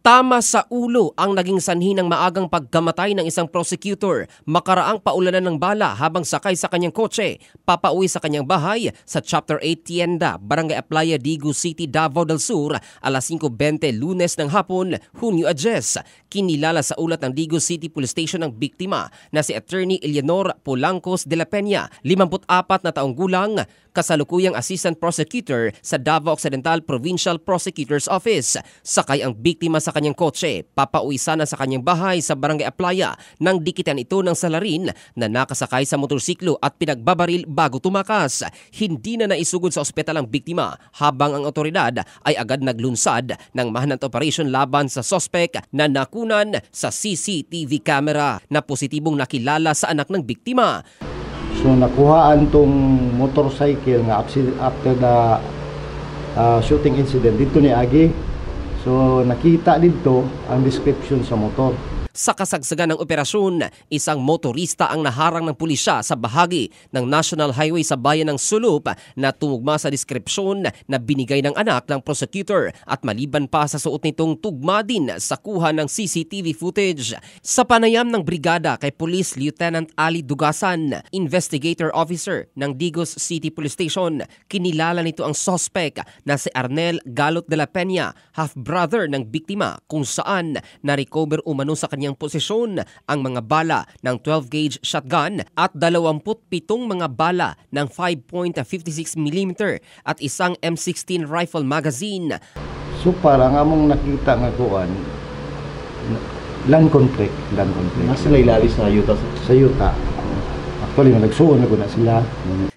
Tama sa ulo ang naging sanhi ng maagang pagkamatay ng isang prosecutor makaraang paulanan ng bala habang sakay sa kanyang kotse papauwi sa kanyang bahay sa Chapter 8 Tienda, Barangay Aplaya, Digu City, Davao del Sur, alas 5:20 Lunes ng hapon, Hunyo 10. Kinilala sa ulat ng Digu City Police Station ng biktima na si Attorney Eleanor Polancos de la Peña, 54 na taong gulang, kasalukuyang Assistant Prosecutor sa Davao Occidental Provincial Prosecutor's Office. Sakay ang biktima sa kanyang kotse, papauwi sana sa kanyang bahay sa Barangay Aplaya nang dikitan ito ng salarin na nakasakay sa motorsiklo at pinagbabaril bago tumakas. Hindi na naisugod sa ospital ang biktima habang ang otoridad ay agad naglunsad ng manhunt operation laban sa suspect na nakunan sa CCTV camera na positibong nakilala sa anak ng biktima. So nakuhaan tong motorcycle nga after the shooting incident dito ni Agi. So nakita dito ang description sa motor. Sa kasagsagan ng operasyon, isang motorista ang naharang ng pulisya sa bahagi ng National Highway sa bayan ng Sulup na tumugma sa deskripsyon na binigay ng anak ng prosecutor at maliban pa sa suot nitong tugma din sa kuha ng CCTV footage. Sa panayam ng brigada kay Police Lieutenant Ali Dugasan, Investigator Officer ng Digos City Police Station, kinilala nito ang suspect na si Arnel Galot de la Peña, half-brother ng biktima, kung saan na-recover umano sa kanyang posisyon ang mga bala ng 12-gauge shotgun at 27 mga bala ng 5.56mm at isang M16 rifle magazine. So parang among nakita nga kuan land conflict. Nasa ilalim sa yuta. Sa yuta. Actually nagsuon na sila.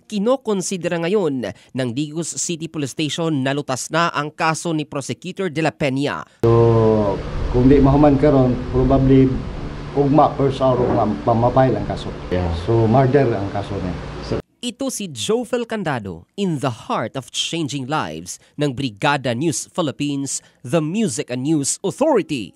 Kinokonsidera ngayon ng Digos City Police Station na lutas na ang kaso ni Prosecutor de la Peña. So kung di mahuman karon, probably ugma first hour nga pamapay ang kaso. Yeah. So murder ang kaso niya. Ito si Jofel Candado in the heart of changing lives ng Brigada News Philippines, the Music and News Authority.